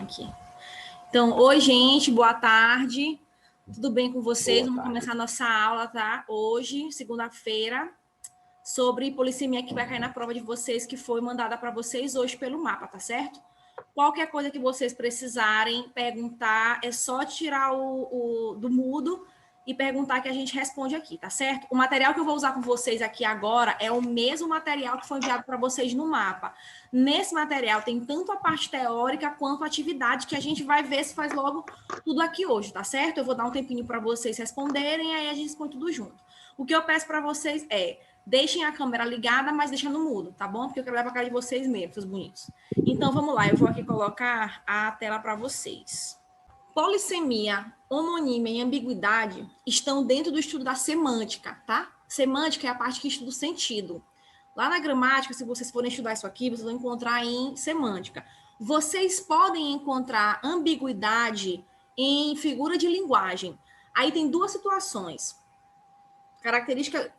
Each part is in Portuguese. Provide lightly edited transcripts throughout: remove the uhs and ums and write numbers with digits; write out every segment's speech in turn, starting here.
Aqui. Então, oi, gente, boa tarde. Tudo bem com vocês? Vamos começar a nossa aula, tá? Hoje, segunda-feira, sobre polissemia que vai cair na prova de vocês, que foi mandada para vocês hoje pelo mapa, tá certo? Qualquer coisa que vocês precisarem perguntar, é só tirar do mudo e perguntar que a gente responde aqui, tá certo? O material que eu vou usar com vocês aqui agora é o mesmo material que foi enviado para vocês no mapa. Nesse material tem tanto a parte teórica quanto a atividade, que a gente vai ver se faz logo tudo aqui hoje, tá certo? Eu vou dar um tempinho para vocês responderem, aí a gente responde tudo junto. O que eu peço para vocês é, deixem a câmera ligada, mas deixando mudo, tá bom? Porque eu quero levar a cara de vocês mesmo, seus bonitos. Então, vamos lá, eu vou aqui colocar a tela para vocês. Polissemia, homonímia e ambiguidade estão dentro do estudo da semântica, tá? Semântica é a parte que estuda o sentido. Lá na gramática, se vocês forem estudar isso aqui, vocês vão encontrar em semântica. Vocês podem encontrar ambiguidade em figura de linguagem. Aí tem duas situações. Características,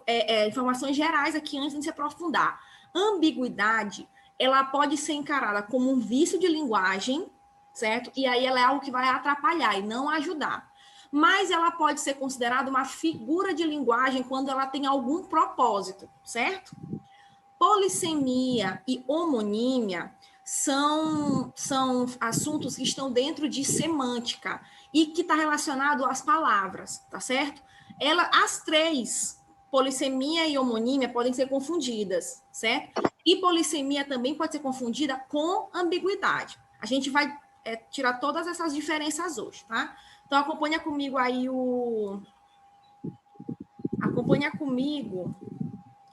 informações gerais aqui antes de se aprofundar. Ambiguidade, ela pode ser encarada como um vício de linguagem, certo? E aí ela é algo que vai atrapalhar e não ajudar. Mas ela pode ser considerada uma figura de linguagem quando ela tem algum propósito, certo? Polissemia e homonímia são assuntos que estão dentro de semântica e que está relacionado às palavras, tá certo? As três, polissemia e homonímia, podem ser confundidas, certo? E polissemia também pode ser confundida com ambiguidade. A gente vai tirar todas essas diferenças hoje, tá? Então, acompanha comigo aí Acompanha comigo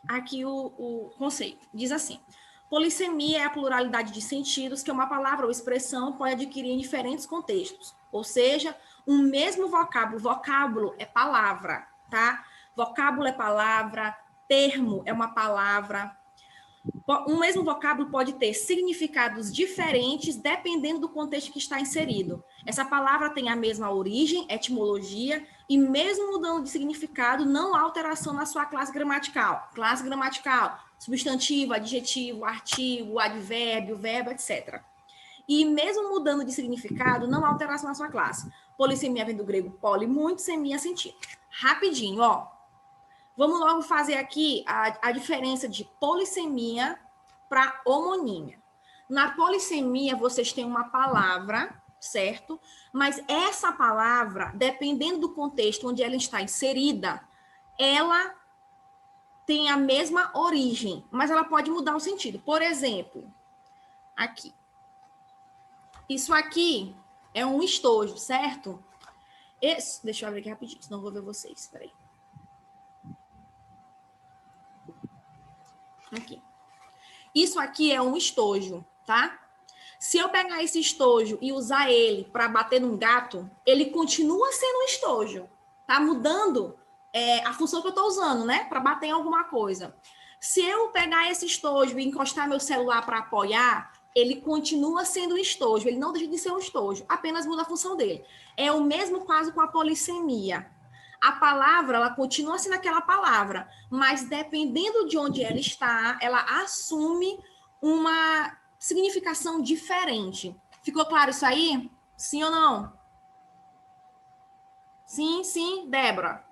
aqui o conceito. Diz assim, polissemia é a pluralidade de sentidos que uma palavra ou expressão pode adquirir em diferentes contextos. Ou seja, um mesmo vocábulo é palavra, tá? Vocábulo é palavra, termo é uma palavra. Um mesmo vocábulo pode ter significados diferentes dependendo do contexto que está inserido. Essa palavra tem a mesma origem, etimologia, e mesmo mudando de significado, não há alteração na sua classe gramatical. Classe gramatical, substantivo, adjetivo, artigo, advérbio, verbo, etc. E mesmo mudando de significado, não há alteração na sua classe. Polissemia vem do grego poli, muito, semia, sentido. Rapidinho, ó. Vamos logo fazer aqui a diferença de polissemia para homonímia. Na polissemia, vocês têm uma palavra, certo? Mas essa palavra, dependendo do contexto onde ela está inserida, ela tem a mesma origem, mas ela pode mudar o sentido. Por exemplo, aqui. Isso aqui é um estojo, certo? Deixa eu abrir aqui rapidinho, senão eu vou ver vocês. Espera aí. Aqui. Isso aqui é um estojo, tá? Se eu pegar esse estojo e usar ele para bater num gato, ele continua sendo um estojo. Tá mudando a função que eu estou usando, né? Para bater em alguma coisa. Se eu pegar esse estojo e encostar meu celular para apoiar, ele continua sendo um estojo. Ele não deixa de ser um estojo, apenas muda a função dele. É o mesmo caso com a polissemia. A palavra, ela continua sendo aquela palavra, mas dependendo de onde ela está, ela assume uma significação diferente. Ficou claro isso aí? Sim ou não? Sim, sim, Débora.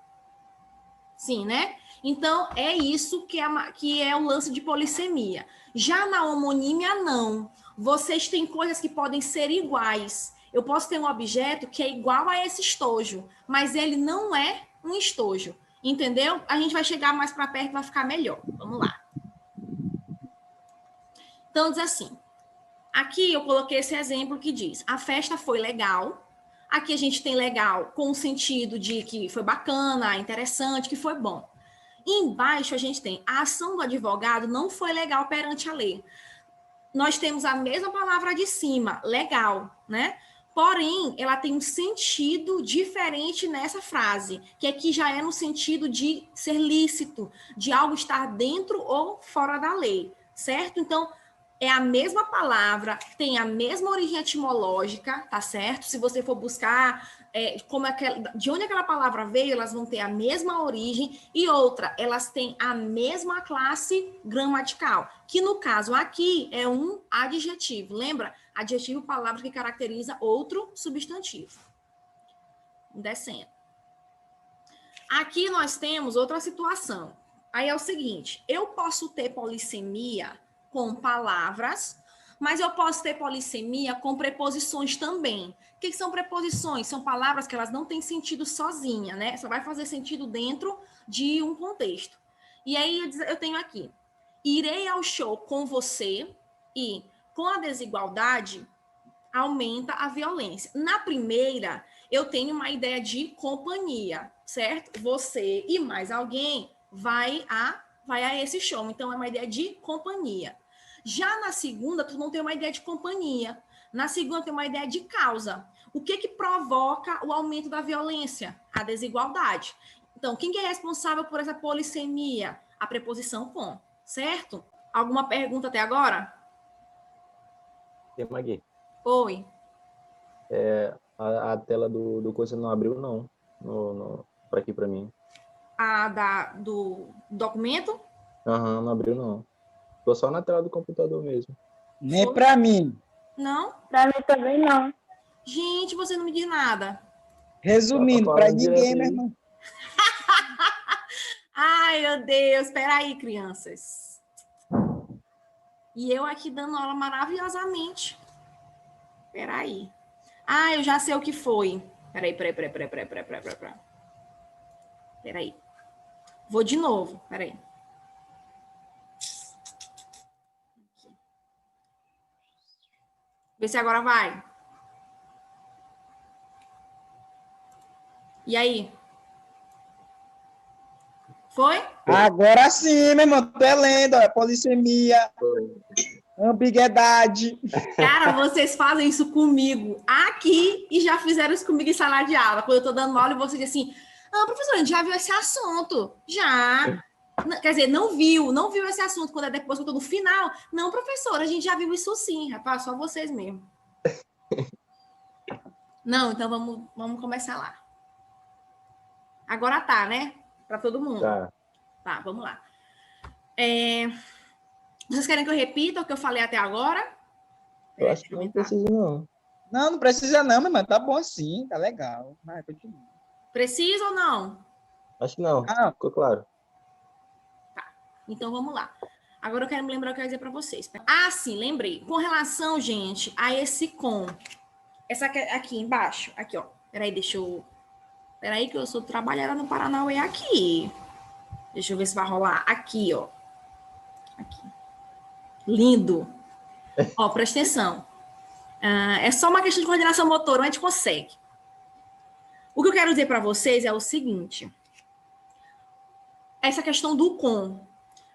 Sim, né? Então, é isso que é o lance de polissemia. Já na homonímia, não. Vocês têm coisas que podem ser iguais. Eu posso ter um objeto que é igual a esse estojo, mas ele não é um estojo. Entendeu? A gente vai chegar mais para perto e vai ficar melhor. Vamos lá. Então, diz assim. Aqui eu coloquei esse exemplo que diz, a festa foi legal. Aqui a gente tem legal com o sentido de que foi bacana, interessante, que foi bom. E embaixo a gente tem, a ação do advogado não foi legal perante a lei. Nós temos a mesma palavra de cima, legal, né? Porém, ela tem um sentido diferente nessa frase, que aqui já é no sentido de ser lícito, de algo estar dentro ou fora da lei, certo? Então, é a mesma palavra, tem a mesma origem etimológica, tá certo? Se você for buscar de onde aquela palavra veio, elas vão ter a mesma origem, e outra, elas têm a mesma classe gramatical, que no caso aqui é um adjetivo. Lembra? adjetivo, palavra que caracteriza outro substantivo. Descendo. Aqui nós temos outra situação. Aí é o seguinte, eu posso ter polissemia com palavras, mas eu posso ter polissemia com preposições também. O que são preposições? São palavras que elas não têm sentido sozinha, né? Só vai fazer sentido dentro de um contexto. E aí eu tenho aqui, irei ao show com você e com a desigualdade aumenta a violência. Na primeira, eu tenho uma ideia de companhia, certo? Você e mais alguém vai a esse show. Então, é uma ideia de companhia. Já na segunda, tu não tem uma ideia de companhia. Na segunda, tem uma ideia de causa. O que provoca o aumento da violência? A desigualdade. Então, quem que é responsável por essa polissemia? A preposição com, certo? Alguma pergunta até agora? Tem uma aqui. Oi. A tela do coisa não abriu, não. Para aqui, para mim. Do documento? Aham, não abriu, não. Ficou só na tela do computador mesmo. Nem para mim. Não? Para mim também não. Gente, você não me diz nada. Resumindo, para ninguém, meu irmão. Ai, meu Deus. Espera aí, crianças. E eu aqui dando aula maravilhosamente. Espera aí. Ah, eu já sei o que foi. Peraí. Peraí. Vou de novo. Peraí. Vê se agora vai. E aí? Foi? Agora sim, meu irmão. Tu é lenda. Polissemia. Ambiguidade. Cara, vocês fazem isso comigo aqui e já fizeram isso comigo em sala de aula. Quando eu tô dando aula e você diz assim, professora, a gente já viu esse assunto. Já. Quer dizer, não viu esse assunto. Quando é depois que eu tô no final. Não, professora, a gente já viu isso sim, rapaz, só vocês mesmo. Não, então vamos começar lá. Agora tá, né? Para todo mundo. Tá, vamos lá. Vocês querem que eu repita o que eu falei até agora? Eu acho que não precisa, não. Não precisa não, meu irmão. Tá bom assim, tá legal. Vai, continua. Precisa ou não? Acho que não. Ficou claro. Tá, então vamos lá. Agora eu quero me lembrar o que eu ia dizer para vocês. Sim, lembrei. Com relação, gente, a esse com. Essa aqui embaixo. Aqui, ó. Peraí que eu sou trabalhadora no Paranauê aqui. Deixa eu ver se vai rolar. Aqui, ó. Aqui. Lindo. Ó, presta atenção. É só uma questão de coordenação motora, mas a gente consegue. O que eu quero dizer para vocês é o seguinte. Essa questão do com.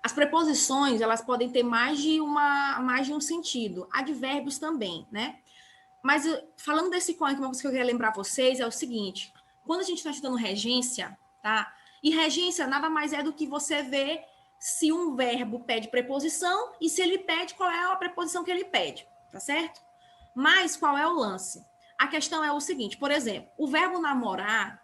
As preposições, elas podem ter mais de um sentido. Advérbios também, né? Mas falando desse com, uma coisa que eu queria lembrar vocês é o seguinte. Quando a gente está estudando regência, tá? E regência nada mais é do que você ver se um verbo pede preposição e se ele pede, qual é a preposição que ele pede, tá certo? Mas qual é o lance? A questão é o seguinte, por exemplo, o verbo namorar,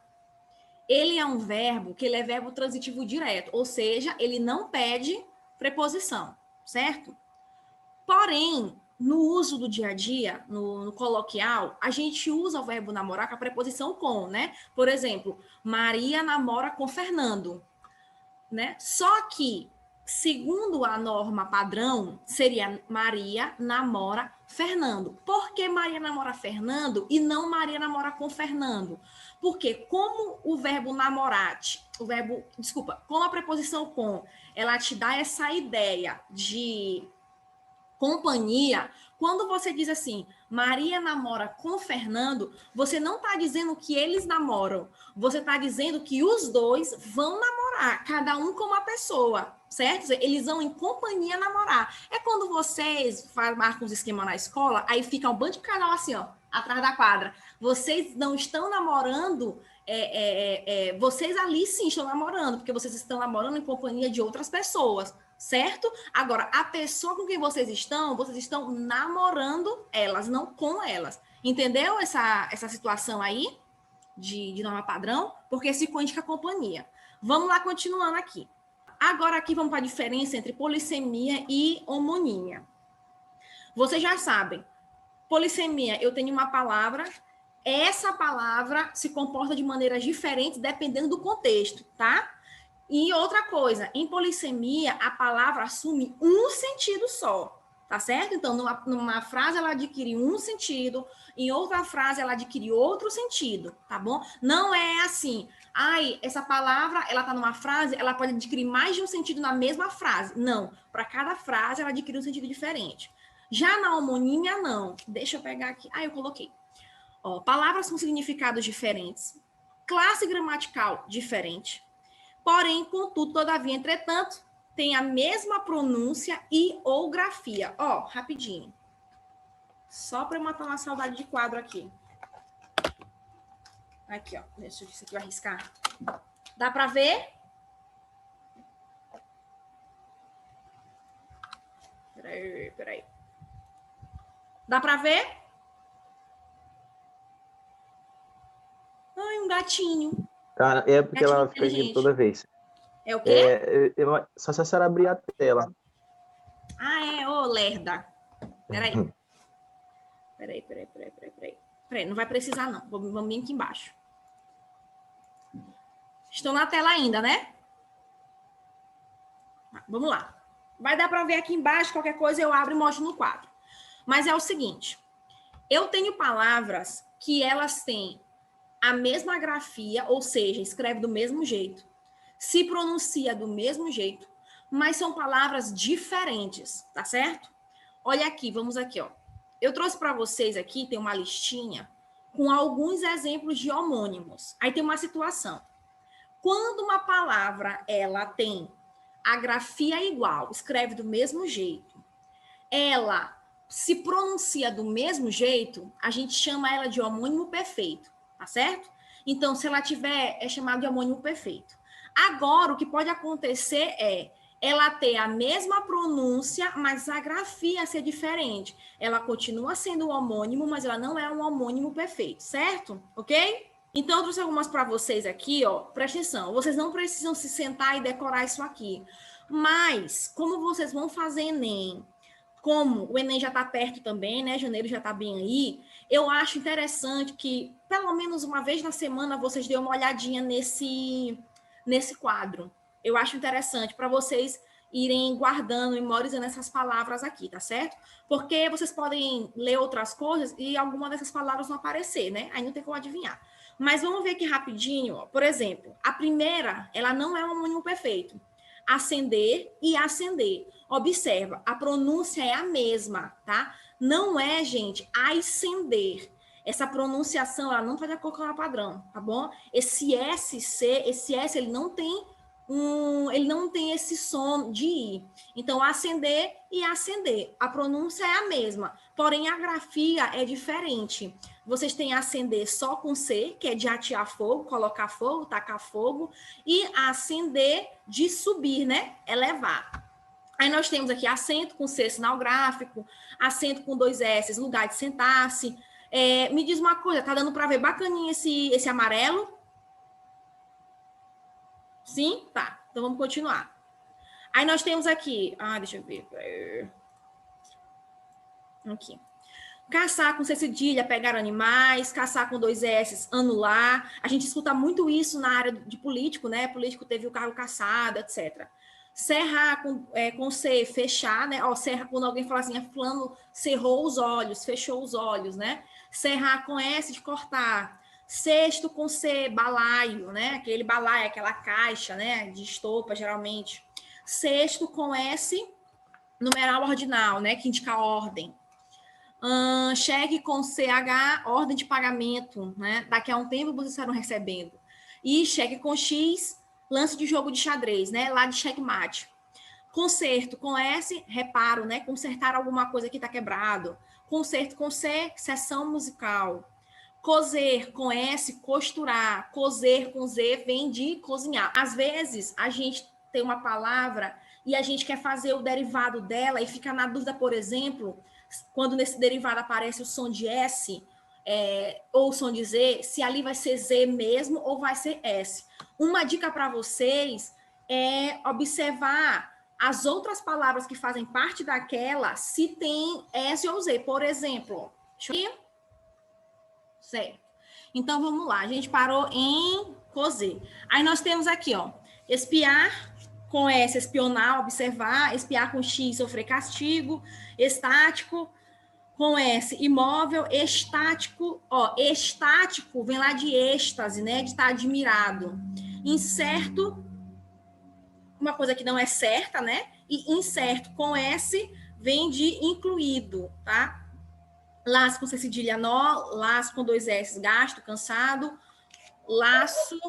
ele é um verbo que ele é verbo transitivo direto, ou seja, ele não pede preposição, certo? Porém, no uso do dia a dia, no coloquial, a gente usa o verbo namorar com a preposição com, né? Por exemplo, Maria namora com Fernando, né? Só que, segundo a norma padrão, seria Maria namora Fernando. Por que Maria namora Fernando e não Maria namora com Fernando? Porque como o verbo namorar, como a preposição com, ela te dá essa ideia de companhia, quando você diz assim, Maria namora com Fernando, você não está dizendo que eles namoram, você está dizendo que os dois vão namorar, cada um com uma pessoa, certo? Eles vão em companhia namorar. É quando vocês marcam os esquemas na escola, aí fica um bando de casal assim, ó, atrás da quadra. Vocês não estão namorando, vocês ali sim estão namorando, porque vocês estão namorando em companhia de outras pessoas, certo? Agora, a pessoa com quem vocês estão namorando elas, não com elas. Entendeu essa situação aí de norma padrão? Porque esse com indica companhia. Vamos lá, continuando aqui. Agora aqui vamos para a diferença entre polissemia e homonímia. Vocês já sabem, Polissemia, eu tenho uma palavra, essa palavra se comporta de maneiras diferentes dependendo do contexto, tá? E outra coisa, em polissemia, a palavra assume um sentido só, tá certo? Então, numa frase ela adquire um sentido, em outra frase ela adquire outro sentido, tá bom? Não é assim, essa palavra, ela tá numa frase, ela pode adquirir mais de um sentido na mesma frase. Não, para cada frase ela adquire um sentido diferente. Já na homonímia, não. Deixa eu pegar aqui. Eu coloquei. Ó, palavras com significados diferentes, classe gramatical diferente, porém, contudo, todavia, entretanto, tem a mesma pronúncia e ou grafia. Ó, rapidinho. Só para eu matar uma saudade de quadro aqui. Aqui, ó. Deixa eu ver se aqui vai arriscar. Dá para ver? Peraí. Dá para ver? Um gatinho. Cara, é porque ela fica aqui toda vez. É o quê? Só se a senhora abrir a tela. Ô, lerda. Peraí, não vai precisar, não. Vamos bem aqui embaixo. Estou na tela ainda, né? Vamos lá. Vai dar para ver aqui embaixo, qualquer coisa eu abro e mostro no quadro. Mas é o seguinte, eu tenho palavras que elas têm a mesma grafia, ou seja, escreve do mesmo jeito, se pronuncia do mesmo jeito, mas são palavras diferentes, tá certo? Olha aqui, vamos aqui, ó. Eu trouxe para vocês aqui, tem uma listinha com alguns exemplos de homônimos. Aí tem uma situação. Quando uma palavra, ela tem a grafia igual, escreve do mesmo jeito, ela se pronuncia do mesmo jeito, a gente chama ela de homônimo perfeito, tá certo? Então, se ela tiver, é chamado de homônimo perfeito. Agora, o que pode acontecer é ela ter a mesma pronúncia, mas a grafia ser diferente. Ela continua sendo um homônimo, mas ela não é um homônimo perfeito, certo? Ok? Então, eu trouxe algumas para vocês aqui, ó. Presta atenção, vocês não precisam se sentar e decorar isso aqui. Mas, como vocês vão fazer Enem, como o Enem já está perto também, né? Janeiro já está bem aí, eu acho interessante que, pelo menos uma vez na semana, vocês dêem uma olhadinha nesse quadro. Eu acho interessante para vocês irem guardando, memorizando essas palavras aqui, tá certo? Porque vocês podem ler outras coisas e alguma dessas palavras não aparecer, né? Aí não tem como adivinhar. Mas vamos ver aqui rapidinho, ó. Por exemplo, a primeira, ela não é um homônimo perfeito. Acender e acender. Observa, a pronúncia é a mesma, tá? Não é, gente, ascender. Essa pronunciação, ela não está de acordo com o padrão, tá bom? Esse S, ele não tem esse som de I. Então, acender e acender. A pronúncia é a mesma, porém a grafia é diferente. Vocês têm acender só com C, que é de atear fogo, colocar fogo, tacar fogo, e acender de subir, né? Elevar. Aí nós temos aqui acento com C, sinal gráfico, acento com 2 S, lugar de sentar-se. Me diz uma coisa, tá dando para ver bacaninha esse amarelo? Sim? Tá. Então vamos continuar. Aí nós temos aqui, deixa eu ver. Aqui. Caçar com C cedilha, pegar animais, caçar com 2 S, anular. A gente escuta muito isso na área de político, né? Político teve o carro caçado, etc. Cerrar com C, fechar, né? Cerra quando alguém fala assim, fulano cerrou os olhos, fechou os olhos, né? Cerrar com S de cortar. Cesto com C, balaio, né? Aquele balaio, aquela caixa, né? De estopa, geralmente. Cesto com S, numeral ordinal, né? Que indica ordem. Cheque com CH, ordem de pagamento, né? Daqui a um tempo vocês estarão recebendo. E cheque com X, lance de jogo de xadrez, né? Lá de checkmate. Conserto com S, reparo, né? Consertar alguma coisa que está quebrado. Conserto com C, sessão musical. Cozer com S, costurar. Cozer com Z vem de cozinhar. Às vezes, a gente tem uma palavra e a gente quer fazer o derivado dela e fica na dúvida, por exemplo, quando nesse derivado aparece o som de S ou o som de Z, se ali vai ser Z mesmo ou vai ser S. Uma dica para vocês é observar as outras palavras que fazem parte daquela, se tem S ou Z. Por exemplo, Certo. Então, vamos lá. A gente parou em coser. Aí nós temos aqui, ó, espiar com S, espionar, observar, espiar com X, sofrer castigo, estático, com S, imóvel, estático, ó, estático vem lá de êxtase, né, de estar admirado. Incerto, uma coisa que não é certa, né, e incerto com S vem de incluído, tá? Laço com C cedilha nó, laço com 2 S, gasto, cansado, laço,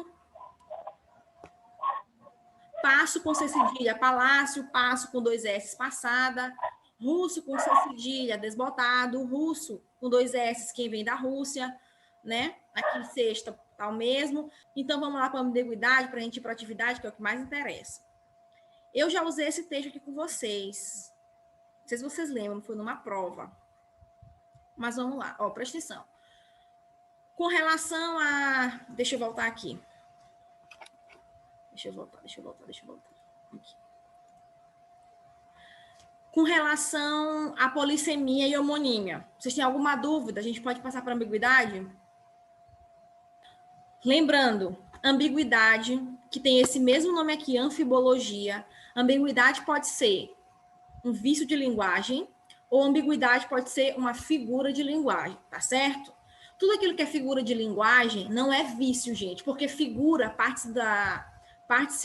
passo com C cedilha, palácio, passo com 2 S, passada, russo com C cedilha, desbotado, russo com 2 S, quem vem da Rússia, né? Aqui sexta, tá o mesmo. Então, vamos lá para a ambiguidade, para a gente ir para a atividade, que é o que mais interessa. Eu já usei esse texto aqui com vocês. Não sei se vocês lembram, foi numa prova. Mas vamos lá, ó, presta atenção. Com relação a... Deixa eu voltar aqui. Deixa eu voltar. Aqui. Com relação à polissemia e homonímia, vocês têm alguma dúvida? A gente pode passar para a ambiguidade? Lembrando, ambiguidade, que tem esse mesmo nome aqui, anfibologia. Ambiguidade pode ser um vício de linguagem, ou ambiguidade pode ser uma figura de linguagem, tá certo? Tudo aquilo que é figura de linguagem não é vício, gente, porque figura parte-se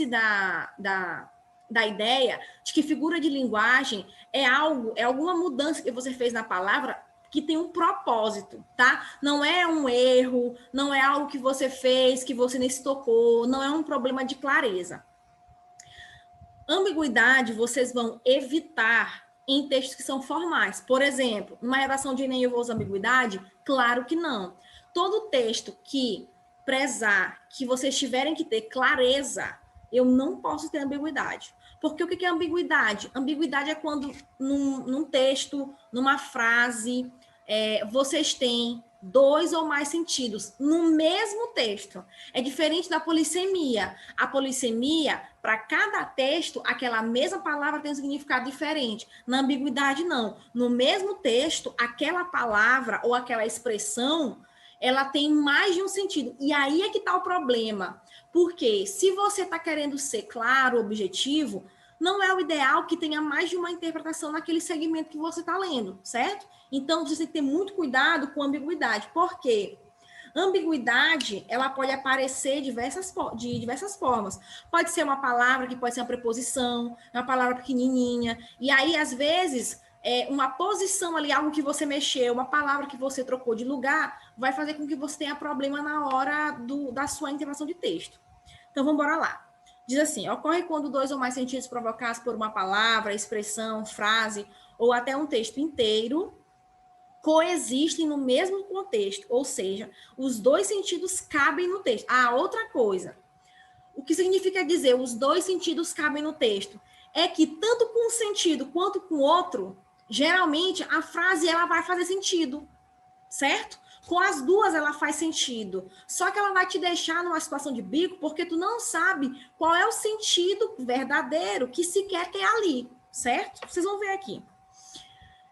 da ideia de que figura de linguagem é alguma mudança que você fez na palavra que tem um propósito, tá? Não é um erro, não é algo que você fez, que você nem se tocou, não é um problema de clareza. Ambiguidade vocês vão evitar em textos que são formais. Por exemplo, numa redação de Enem eu vou usar ambiguidade? Claro que não. Todo texto que prezar que vocês tiverem que ter clareza, eu não posso ter ambiguidade. Porque o que é ambiguidade? Ambiguidade é quando num texto, numa frase, vocês têm 2 ou mais sentidos no mesmo texto. É diferente da polissemia. A polissemia, para cada texto, aquela mesma palavra tem um significado diferente. Na ambiguidade, não. No mesmo texto, aquela palavra ou aquela expressão, ela tem mais de um sentido. E aí é que está o problema. Porque se você está querendo ser claro, objetivo, não é o ideal que tenha mais de uma interpretação naquele segmento que você está lendo, certo? Então, você tem que ter muito cuidado com a ambiguidade. Por quê? Ambiguidade, ela pode aparecer de diversas formas. Pode ser uma palavra que pode ser uma preposição, uma palavra pequenininha. E aí, às vezes, uma posição ali, algo que você mexeu, uma palavra que você trocou de lugar, vai fazer com que você tenha problema na hora da sua interpretação de texto. Então, vamos embora lá. Diz assim, ocorre quando 2 ou mais sentidos provocados por uma palavra, expressão, frase, ou até um texto inteiro, coexistem no mesmo contexto, ou seja, os 2 sentidos cabem no texto. Ah, outra coisa. O que significa dizer os 2 sentidos cabem no texto? É que tanto com um sentido quanto com outro, geralmente a frase ela vai fazer sentido, certo? Com as duas ela faz sentido. Só que ela vai te deixar numa situação de bico porque tu não sabe qual é o sentido verdadeiro que se quer ter ali, certo? Vocês vão ver aqui.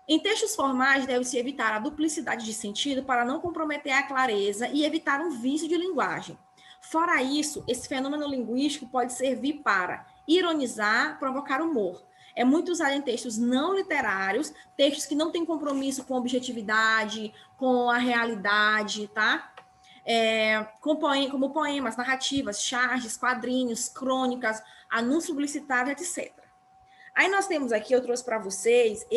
Em textos formais, deve-se evitar a duplicidade de sentido para não comprometer a clareza e evitar um vício de linguagem. Fora isso, esse fenômeno linguístico pode servir para ironizar, provocar humor. É muito usado em textos não literários, textos que não têm compromisso com objetividade, com a realidade, tá? Como poemas, narrativas, charges, quadrinhos, crônicas, anúncios publicitários, etc. Aí nós temos aqui, eu trouxe para vocês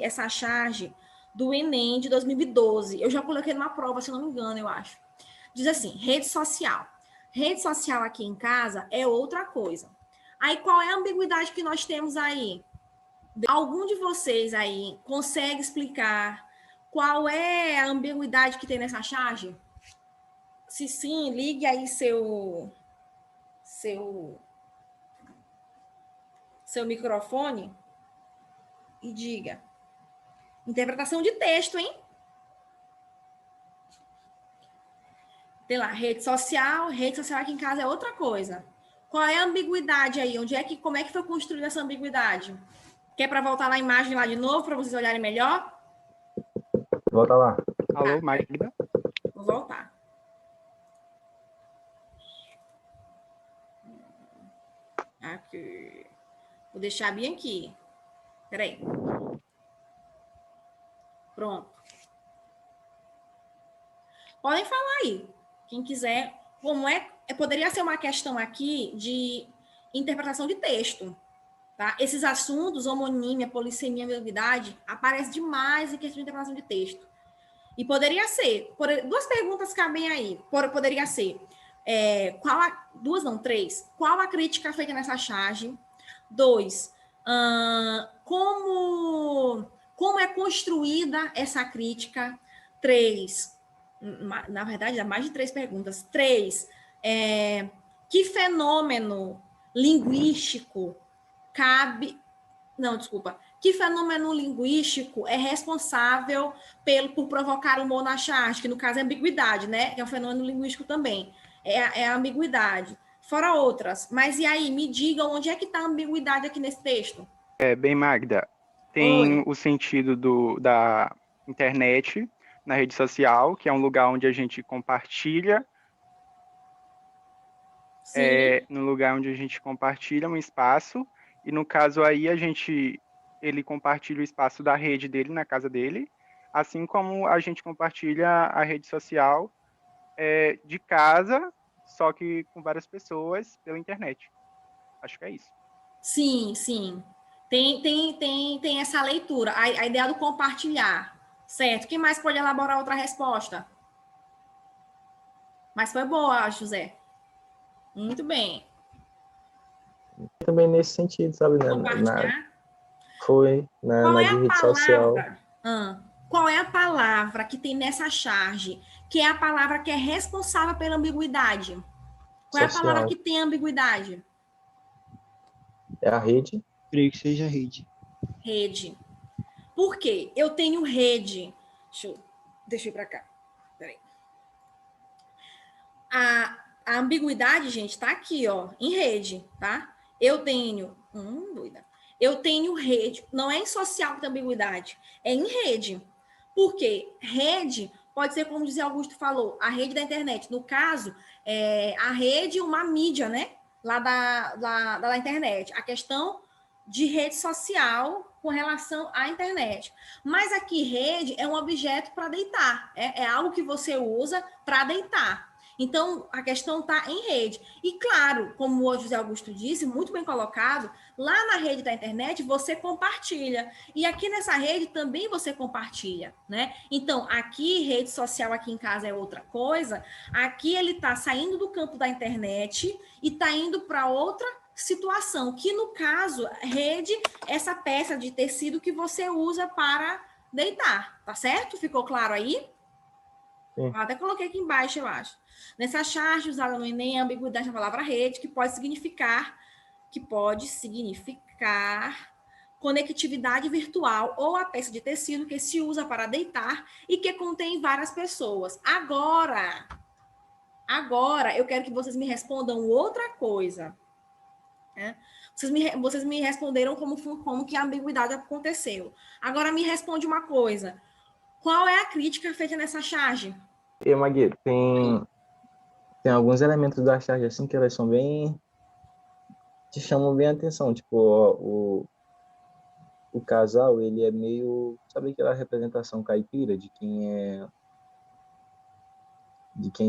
essa charge do Enem de 2012. Eu já coloquei numa prova, se não me engano, eu acho. Diz assim, rede social. Rede social aqui em casa é outra coisa. Aí, qual é a ambiguidade que nós temos aí? Algum de vocês aí consegue explicar qual é a ambiguidade que tem nessa charge? Se sim, ligue aí seu microfone e diga. Interpretação de texto, hein? Tem lá, rede social aqui em casa é outra coisa. Qual é a ambiguidade aí? Como é que foi construída essa ambiguidade? Quer para voltar na imagem lá de novo, para vocês olharem melhor? Volta lá. Alô, Magda? Vou voltar. Aqui. Vou deixar bem aqui. Peraí. Pronto. Podem falar aí. Quem quiser. Como poderia ser uma questão aqui de interpretação de texto. Tá? Esses assuntos, homonímia, polissemia, ambiguidade, aparecem demais em questão de interpretação de texto. E poderia ser, duas perguntas cabem aí. Poderia ser, duas não, três. Qual a crítica feita nessa charge? 2, como é construída essa crítica? 3, na verdade, há mais de 3 perguntas. 3, que fenômeno linguístico que fenômeno linguístico é responsável por provocar humor na charge, que no caso é ambiguidade, né? Que é um fenômeno linguístico também. É a ambiguidade. Fora outras. Mas e aí, me digam onde é que está a ambiguidade aqui nesse texto? Bem, Magda, tem o sentido da internet na rede social, que é um lugar onde a gente compartilha. No lugar onde a gente compartilha um espaço, e no caso aí ele compartilha o espaço da rede dele na casa dele, assim como a gente compartilha a rede social de casa, só que com várias pessoas pela internet. Acho que é isso. Sim, sim. Tem essa leitura, a ideia do compartilhar, certo? Quem mais pode elaborar outra resposta? Mas foi boa, José. Muito bem. Também nesse sentido, sabe? Compartilhar? Foi na de rede social. Qual é a palavra que tem nessa charge, que é a palavra que é responsável pela ambiguidade? Qual é a palavra que tem ambiguidade? É a rede? Creio que seja rede. Rede. Por quê? Eu tenho rede. Deixa eu ir para cá. Peraí. A ambiguidade, gente, está aqui, ó, em rede, tá? Eu tenho. Doida. Eu tenho rede. Não é em social que tem ambiguidade, é em rede. Por quê? Rede pode ser, como dizia Augusto falou, a rede da internet. No caso, a rede, uma mídia, né? Lá da internet. A questão de rede social com relação à internet. Mas aqui, rede é um objeto para deitar. É algo que você usa para deitar. Então, a questão está em rede. E, claro, como o José Augusto disse, muito bem colocado, lá na rede da internet você compartilha. E aqui nessa rede também você compartilha, né? Então, aqui, rede social aqui em casa é outra coisa. Aqui ele está saindo do campo da internet e está indo para outra situação, que no caso, rede, essa peça de tecido que você usa para deitar, tá certo? Ficou claro aí? Sim. Até coloquei aqui embaixo, eu acho. Nessa charge usada no Enem, a ambiguidade da palavra rede, que pode significar conectividade virtual ou a peça de tecido que se usa para deitar e que contém várias pessoas. Agora eu quero que vocês me respondam outra coisa. Né? Vocês me responderam como que a ambiguidade aconteceu. Agora me responde uma coisa. Qual é a crítica feita nessa charge? E, Magui, tem alguns elementos da charge assim que elas são bem... te chamam bem a atenção. Tipo, o casal, ele é meio... Sabe aquela representação caipira de quem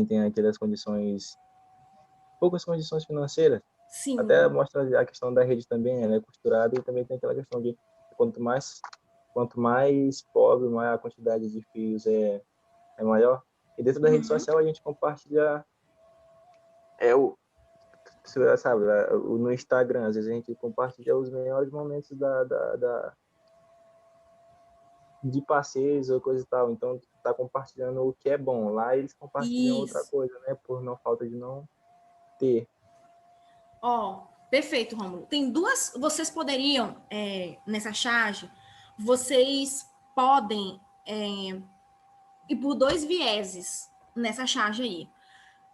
tem aquelas condições... poucas condições financeiras? Sim. Até mostra a questão da rede também, ela é costurada, e também tem aquela questão de quanto mais pobre, maior a quantidade de fios é maior. E dentro da rede social a gente compartilha sabe, no Instagram, às vezes a gente compartilha os melhores momentos de passeios ou coisa e tal. Então, tá compartilhando o que é bom. Lá eles compartilham outra coisa, né? Por não falta de não ter. Perfeito, Rômulo. Tem duas... Vocês poderiam, nessa charge, vocês podem ir por 2 vieses nessa charge aí.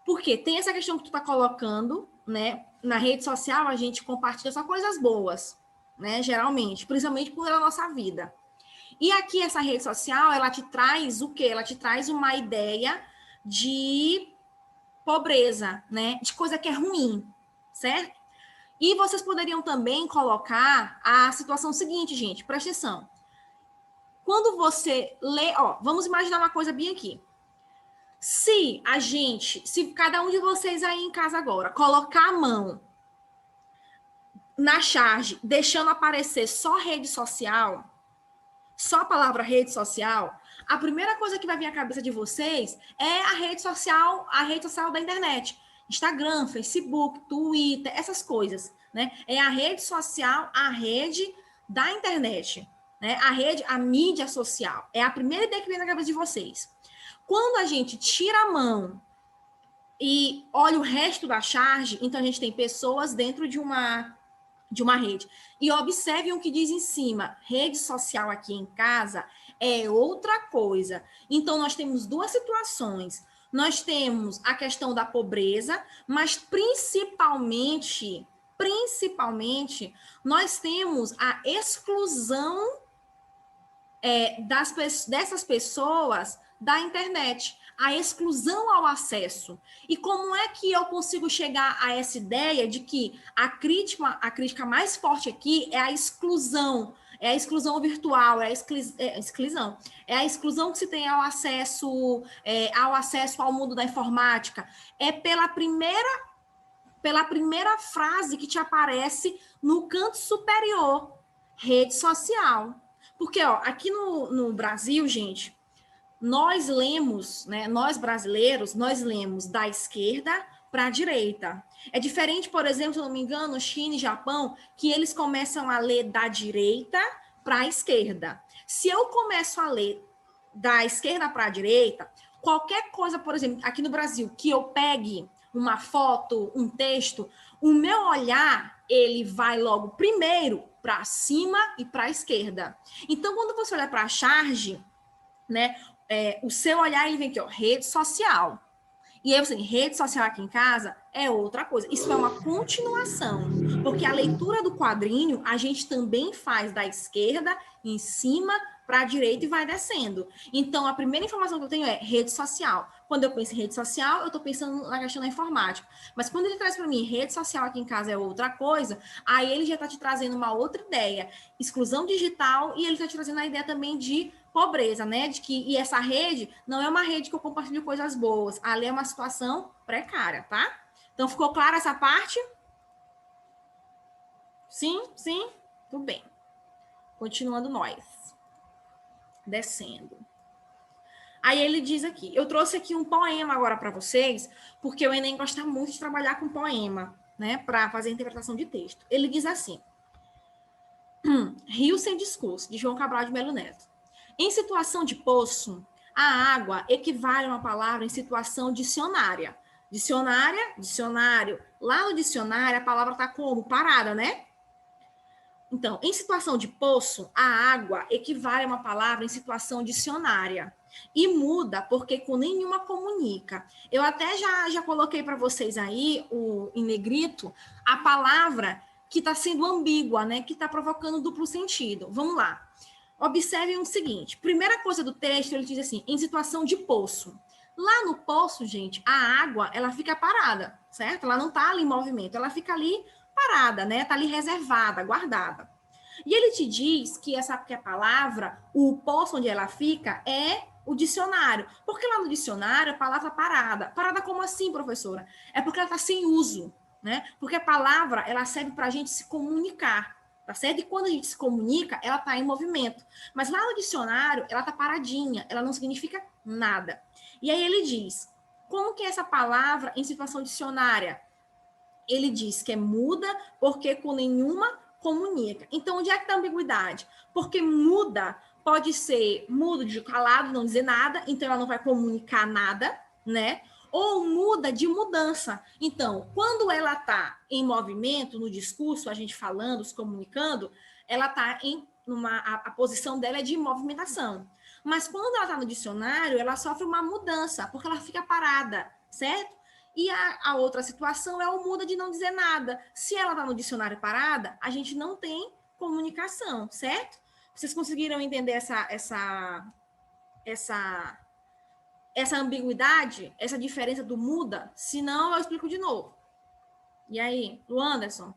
Porque tem essa questão que tu tá colocando, né? Na rede social, a gente compartilha só coisas boas, né? Geralmente, principalmente por a nossa vida. E aqui essa rede social, ela te traz o quê? Ela te traz uma ideia de pobreza, né? De coisa que é ruim, certo? E vocês poderiam também colocar a situação seguinte, gente, presta atenção. Quando você lê, ó, vamos imaginar uma coisa bem aqui. Se cada um de vocês aí em casa agora colocar a mão na charge, deixando aparecer só rede social, só a palavra rede social, a primeira coisa que vai vir à cabeça de vocês é a rede social da internet. Instagram, Facebook, Twitter, essas coisas, né? É a rede social, a rede da internet, né? A mídia social. É a primeira ideia que vem na cabeça de vocês. Quando a gente tira a mão e olha o resto da charge, então a gente tem pessoas dentro de uma rede. E observem o que diz em cima. Rede social aqui em casa é outra coisa. Então, nós temos duas situações. Nós temos a questão da pobreza, mas principalmente, nós temos a exclusão dessas pessoas da internet, a exclusão ao acesso. E como é que eu consigo chegar a essa ideia de que a crítica mais forte aqui é a exclusão virtual, é a exclusão que se tem ao acesso ao mundo da informática. É pela primeira frase que te aparece no canto superior, rede social. Porque, ó, aqui no Brasil, gente, nós lemos, né? Nós brasileiros, nós lemos da esquerda para a direita. É diferente, por exemplo, se eu não me engano, China e Japão, que eles começam a ler da direita para a esquerda. Se eu começo a ler da esquerda para a direita, qualquer coisa, por exemplo, aqui no Brasil, que eu pegue uma foto, um texto, o meu olhar, ele vai logo primeiro para cima e para a esquerda. Então, quando você olha para a charge, né, o seu olhar, ele vem aqui, ó, rede social. E aí, rede social aqui em casa é outra coisa. Isso é uma continuação, porque a leitura do quadrinho a gente também faz da esquerda em cima para a direita e vai descendo. Então, a primeira informação que eu tenho é rede social. Quando eu penso em rede social, eu estou pensando na questão da informática. Mas quando ele traz para mim rede social aqui em casa é outra coisa, aí ele já está te trazendo uma outra ideia. Exclusão digital, e ele está te trazendo a ideia também de pobreza, né? E essa rede não é uma rede que eu compartilho coisas boas. Ali é uma situação precária, tá? Então, ficou clara essa parte? Sim? Tudo bem. Continuando nós. Descendo. Aí ele diz aqui, eu trouxe aqui um poema agora para vocês, porque o Enem gosta muito de trabalhar com poema, né? Para fazer a interpretação de texto. Ele diz assim, Rio Sem Discurso, de João Cabral de Melo Neto. Em situação de poço, a água equivale a uma palavra em situação dicionária. Dicionário. Lá no dicionário, a palavra está como? Parada, né? Então, em situação de poço, a água equivale a uma palavra em situação dicionária. E muda porque com nenhuma comunica. Eu até já coloquei para vocês aí, em negrito, a palavra que está sendo ambígua, né? Que está provocando duplo sentido. Vamos lá. Observem o seguinte. Primeira coisa do texto, ele diz assim, em situação de poço. Lá no poço, gente, a água, ela fica parada, certo? Ela não está ali em movimento, ela fica ali parada, né? Está ali reservada, guardada. E ele te diz que que a palavra, o poço onde ela fica, é o dicionário. Porque lá no dicionário, a palavra parada. Parada como assim, professora? É porque ela está sem uso, né? Porque a palavra, ela serve para a gente se comunicar, tá certo? E quando a gente se comunica, ela está em movimento. Mas lá no dicionário, ela está paradinha, ela não significa nada. E aí ele diz, como que é essa palavra em situação dicionária? Ele diz que é muda porque com nenhuma comunica. Então, onde é que está a ambiguidade? Porque muda pode ser mudo de calado, não dizer nada, então ela não vai comunicar nada, né? Ou muda de mudança. Então, quando ela está em movimento, no discurso, a gente falando, se comunicando, ela está a posição dela é de movimentação. Mas quando ela está no dicionário, ela sofre uma mudança, porque ela fica parada, certo? E a outra situação é o muda de não dizer nada. Se ela está no dicionário parada, a gente não tem comunicação, certo? Vocês conseguiram entender essa ambiguidade, essa diferença do muda? Se não, eu explico de novo. E aí, Luanderson?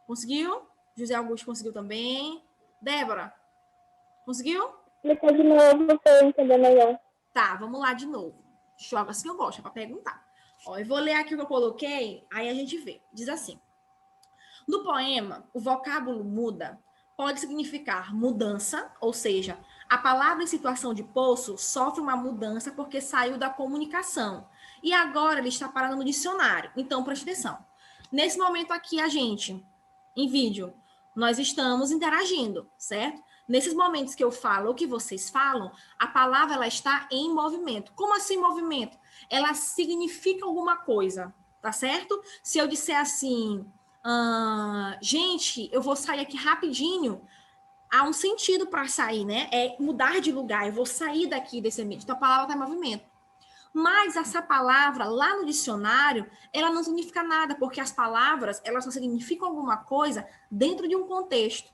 Conseguiu? José Augusto conseguiu também. Débora? Conseguiu? Explica de novo para eu entender melhor. Tá, vamos lá de novo. Joga assim que eu gosto, é para perguntar. Ó, eu vou ler aqui o que eu coloquei, aí a gente vê. Diz assim. No poema, o vocábulo muda pode significar mudança, ou seja, a palavra em situação de poço sofre uma mudança porque saiu da comunicação. E agora ele está parando no dicionário. Então, preste atenção. Nesse momento aqui, a gente, em vídeo, nós estamos interagindo, certo? Nesses momentos que eu falo ou que vocês falam, a palavra ela está em movimento. Como assim movimento? Ela significa alguma coisa, tá certo? Se eu disser assim, gente, eu vou sair aqui rapidinho, há um sentido para sair, né? É mudar de lugar, eu vou sair daqui desse ambiente. Então a palavra está em movimento. Mas essa palavra lá no dicionário, ela não significa nada, porque as palavras, elas só significam alguma coisa dentro de um contexto.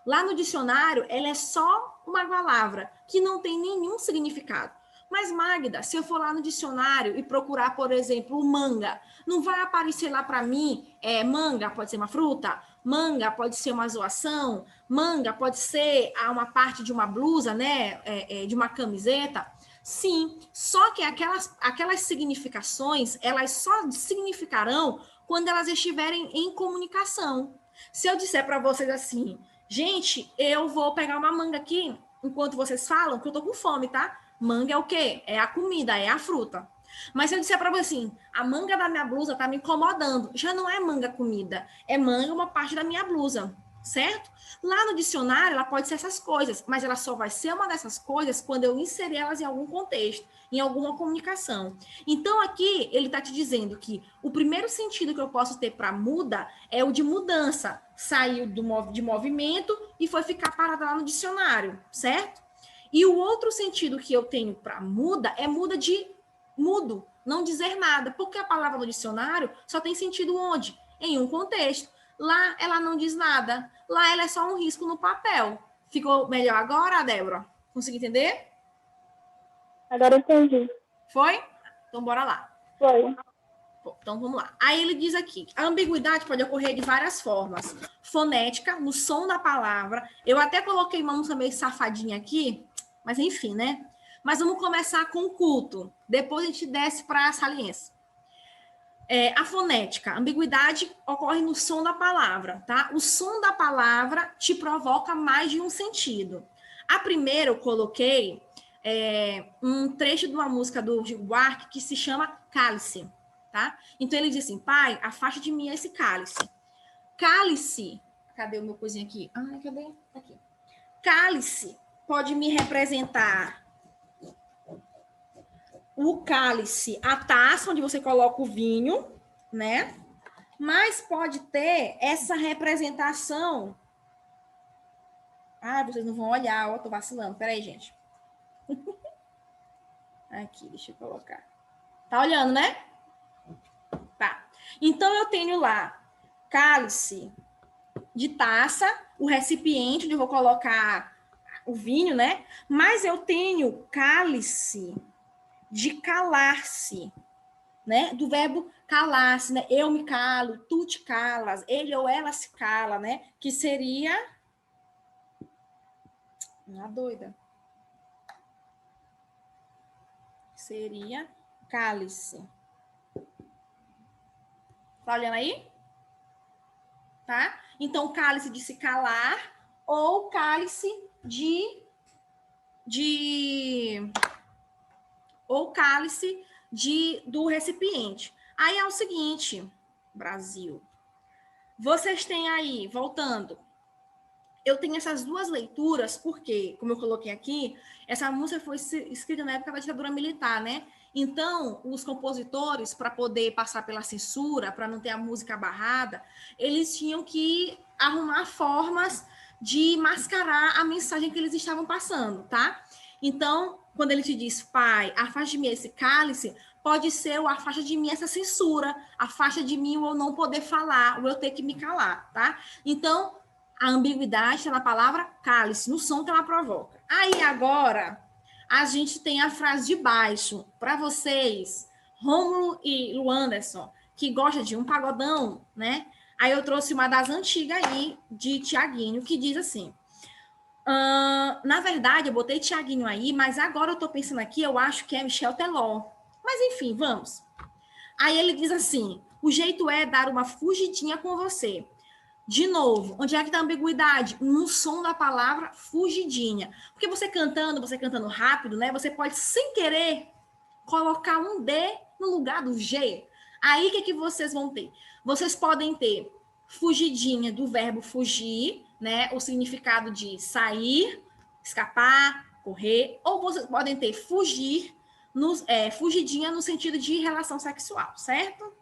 Lá no dicionário, ela é só uma palavra que não tem nenhum significado. Mas, Magda, se eu for lá no dicionário e procurar, por exemplo, manga, não vai aparecer lá para mim, manga pode ser uma fruta, manga pode ser uma zoação, manga pode ser uma parte de uma blusa, né, de uma camiseta. Sim, só que aquelas significações, elas só significarão quando elas estiverem em comunicação. Se eu disser para vocês assim, gente, eu vou pegar uma manga aqui, enquanto vocês falam, que eu tô com fome, tá? Manga é o quê? É a comida, é a fruta. Mas se eu disser para você assim, a manga da minha blusa tá me incomodando, já não é manga comida, é manga uma parte da minha blusa, certo? Lá no dicionário, ela pode ser essas coisas, mas ela só vai ser uma dessas coisas quando eu inserir elas em algum contexto, em alguma comunicação. Então, aqui, ele está te dizendo que o primeiro sentido que eu posso ter para muda é o de mudança. Saiu de movimento e foi ficar parada lá no dicionário, certo? E o outro sentido que eu tenho para muda é muda de mudo, não dizer nada, porque a palavra no dicionário só tem sentido onde? Em um contexto. Lá ela não diz nada, lá ela é só um risco no papel. Ficou melhor agora, Débora? Consegui entender? Agora eu entendi. Foi? Então bora lá. Foi. Bom, então vamos lá. Aí ele diz aqui, a ambiguidade pode ocorrer de várias formas. Fonética, no som da palavra. Eu até coloquei uma música meio safadinha aqui, mas enfim, né? Mas vamos começar com o culto. Depois a gente desce para a saliência. A fonética, a ambiguidade ocorre no som da palavra, tá? O som da palavra te provoca mais de um sentido. A primeira eu coloquei um trecho de uma música do Chico Buarque que se chama Cálice, tá? Então ele diz assim, pai, afasta de mim esse cálice. Cálice, cadê o meu coisinho aqui? Cadê? Tá aqui. Cálice pode me representar o cálice, a taça onde você coloca o vinho, né? Mas pode ter essa representação. Vocês não vão olhar, ó, tô vacilando. Peraí, gente. Aqui, deixa eu colocar. Tá olhando, né? Tá. Então, eu tenho lá cálice de taça, o recipiente onde eu vou colocar o vinho, né? Mas eu tenho cálice de calar-se, né? Do verbo calar-se, né? Eu me calo, tu te calas, ele ou ela se cala, né? Que seria... Uma doida. Seria cálice. Tá olhando aí? Tá? Então, cálice de se calar ou cálice ou cálice do recipiente. Aí é o seguinte, Brasil. Vocês têm aí, voltando, eu tenho essas duas leituras, porque, como eu coloquei aqui, essa música foi escrita na época da ditadura militar, né? Então, os compositores, para poder passar pela censura, para não ter a música barrada, eles tinham que arrumar formas de mascarar a mensagem que eles estavam passando, tá? Então, quando ele te diz, pai, afasta de mim esse cálice, pode ser o afasta de mim essa censura, afasta de mim o eu não poder falar, o eu ter que me calar, tá? Então, A ambiguidade está na palavra cálice, no som que ela provoca. Aí agora a gente tem a frase de baixo. Para vocês, Rômulo e Luanderson, que gosta de um pagodão, né? Aí eu trouxe uma das antigas aí, de Tiaguinho, que diz assim... na verdade, eu botei Tiaguinho aí, mas agora eu tô pensando aqui, eu acho que é Michel Teló. Mas enfim, vamos. Aí ele diz assim, o jeito é dar uma fugidinha com você. De novo, onde é que tá a ambiguidade? No som da palavra fugidinha. Porque você cantando rápido, né? Você pode, sem querer, colocar um D no lugar do G. Aí, o que vocês vão ter? Vocês podem ter fugidinha do verbo fugir, né? O significado de sair, escapar, correr. Ou vocês podem ter fugir, fugidinha no sentido de relação sexual, certo?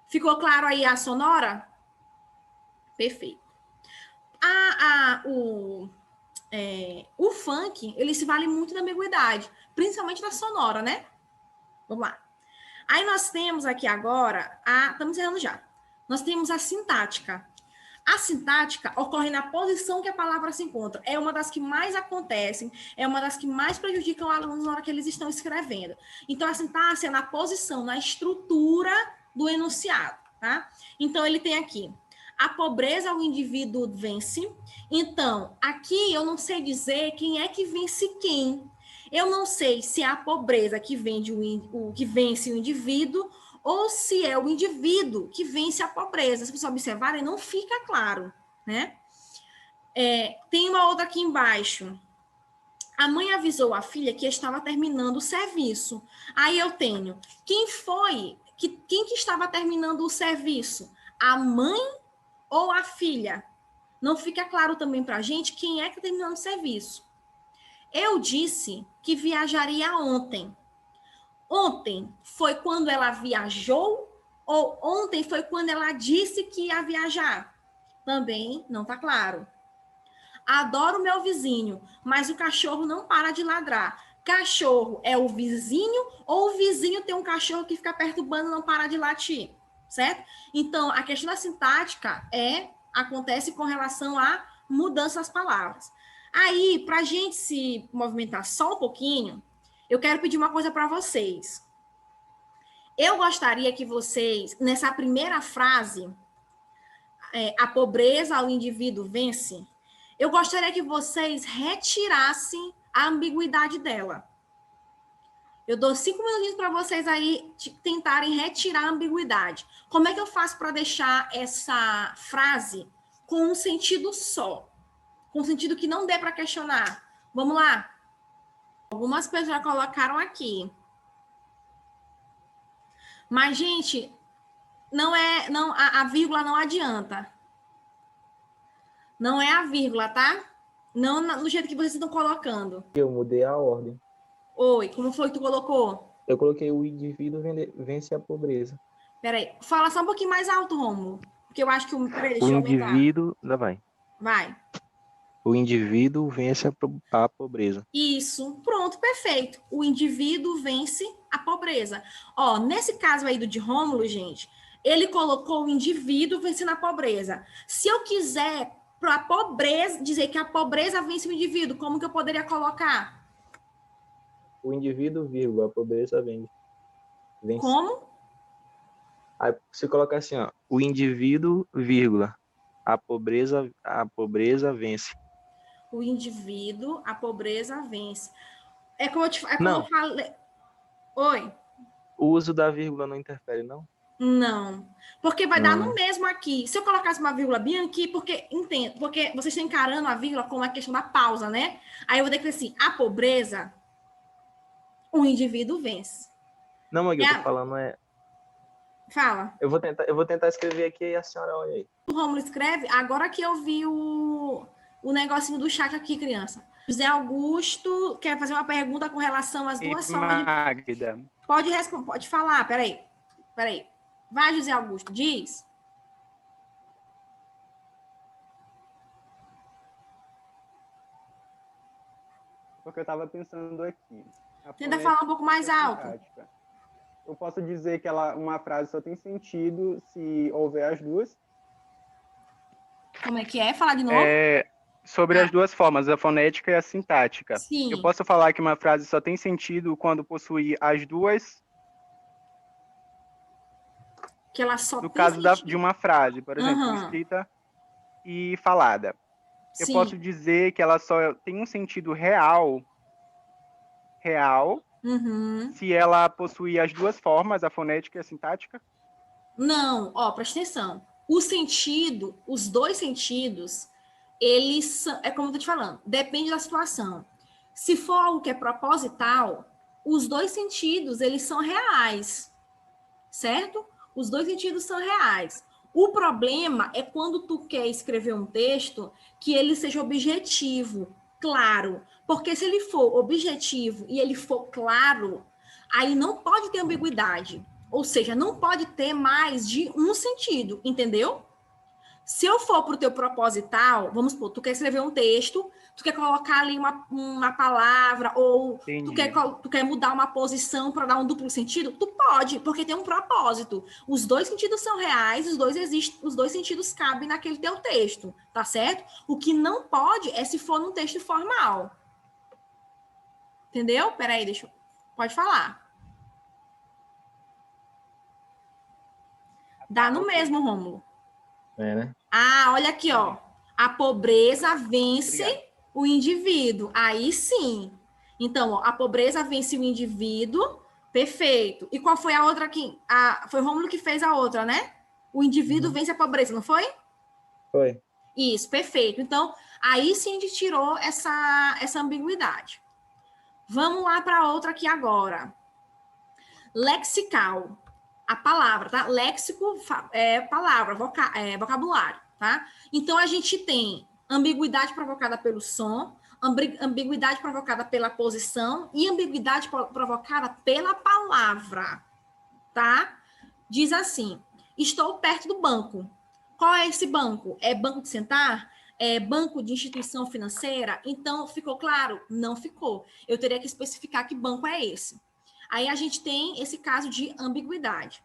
Ficou claro aí a sonora? Perfeito. O funk, ele se vale muito da ambiguidade, principalmente da sonora, né? Vamos lá. Aí nós temos aqui agora, estamos encerrando já. Nós temos a sintática. A sintática ocorre na posição que a palavra se encontra. É uma das que mais acontecem, é uma das que mais prejudicam alunos na hora que eles estão escrevendo. Então, a sintaxe é na posição, na estrutura do enunciado, tá? Então, ele tem aqui, a pobreza o indivíduo vence. Então, aqui eu não sei dizer quem é que vence quem. Eu não sei se é a pobreza que vence o indivíduo ou se é o indivíduo que vence a pobreza. Se vocês observarem, não fica claro, né? Tem uma outra aqui embaixo. A mãe avisou a filha que estava terminando o serviço. Aí eu tenho, quem que estava terminando o serviço? A mãe ou a filha? Não fica claro também para a gente quem é que está terminando o serviço. Eu disse que viajaria ontem. Ontem foi quando ela viajou ou ontem foi quando ela disse que ia viajar? Também não está claro. Adoro meu vizinho, mas o cachorro não para de ladrar. Cachorro é o vizinho ou o vizinho tem um cachorro que fica perturbando e não para de latir? Certo? Então, a questão da sintática acontece com relação à mudança das palavras. Aí, para a gente se movimentar só um pouquinho, eu quero pedir uma coisa para vocês. Eu gostaria que vocês, nessa primeira frase, a pobreza o indivíduo vence, eu gostaria que vocês retirassem a ambiguidade dela. Eu dou 5 minutinhos para vocês aí tentarem retirar a ambiguidade. Como é que eu faço para deixar essa frase com um sentido só? Com um sentido que não dê para questionar. Vamos lá? Algumas pessoas já colocaram aqui. Mas, gente, a vírgula não adianta. Não é a vírgula, tá? Não no jeito que vocês estão colocando. Eu mudei a ordem. Oi, como foi que tu colocou? Eu coloquei o indivíduo vence a pobreza. Peraí, fala só um pouquinho mais alto, Rômulo. Porque eu acho que Peraí, deixa O eu aumentar. indivíduo... Lá vai. Vai. O indivíduo vence a pobreza. Isso, pronto, perfeito. O indivíduo vence a pobreza. Ó, nesse caso aí do de Rômulo, gente, ele colocou o indivíduo vencendo a pobreza. Se eu quiser para a pobreza, dizer que a pobreza vence o indivíduo, como que eu poderia colocar? O indivíduo, vírgula, a pobreza vence. Como? Aí você coloca assim, ó, o indivíduo, vírgula, a pobreza vence. O indivíduo, a pobreza vence. É como Não. eu falei. Oi? O uso da vírgula não interfere, não? Não. Porque vai Não, dar né? no mesmo aqui. Se eu colocasse uma vírgula bem aqui, porque vocês estão encarando a vírgula como a questão da pausa, né? Aí eu vou ter que dizer assim, a pobreza, o indivíduo vence. Não, mas eu tô falando Fala. Eu vou tentar escrever aqui e a senhora olha aí. O Rômulo escreve, agora que eu vi o negocinho do chat aqui, criança. José Augusto quer fazer uma pergunta com relação às duas formas Magda. Pode responder, pode falar, peraí. Vai, José Augusto, diz. Porque eu estava pensando aqui. Tenta falar um pouco mais alto. Eu posso dizer que uma frase só tem sentido se houver as duas? Como é que é? Falar de novo? Sobre as duas formas, a fonética e a sintática. Sim. Eu posso falar que uma frase só tem sentido quando possui as duas, Que ela só no tem caso de sentido. uma frase, por exemplo, Aham. escrita e falada. Eu Sim. posso dizer que ela só tem um sentido real, Uhum. se ela possui as duas formas, a fonética e a sintática? Não, ó, presta atenção. O sentido, os dois sentidos, eles são, é como eu tô te falando, depende da situação. Se for algo que é proposital, os dois sentidos, eles são reais, certo? Os dois sentidos são reais. O problema é quando tu quer escrever um texto que ele seja objetivo, claro. Porque se ele for objetivo e ele for claro, aí não pode ter ambiguidade. Ou seja, não pode ter mais de um sentido, entendeu? Se eu for para o teu proposital, vamos supor, tu quer escrever um texto, tu quer colocar ali uma palavra, ou Entendi. tu quer mudar uma posição para dar um duplo sentido, tu pode, porque tem um propósito. Os dois sentidos são reais, os dois sentidos cabem naquele teu texto, tá certo? O que não pode é se for num texto formal. Entendeu? Peraí, pode falar. Dá no mesmo, Rômulo. Né? Ah, olha aqui, ó. A pobreza vence Obrigado. o indivíduo. Aí sim. Então, ó, a pobreza vence o indivíduo. Perfeito. E qual foi a outra aqui? Foi o Rômulo que fez a outra, né? O indivíduo vence a pobreza, não foi? Foi. Isso, perfeito. Então, aí sim a gente tirou essa ambiguidade. Vamos lá para outra aqui agora. Lexical. A palavra, tá? Léxico é palavra, vocabulário, tá? Então, a gente tem ambiguidade provocada pelo som, ambiguidade provocada pela posição e ambiguidade provocada pela palavra, tá? Diz assim, estou perto do banco. Qual é esse banco? É banco de sentar? É banco de instituição financeira? Então, ficou claro? Não ficou. Eu teria que especificar que banco é esse. Aí a gente tem esse caso de ambiguidade.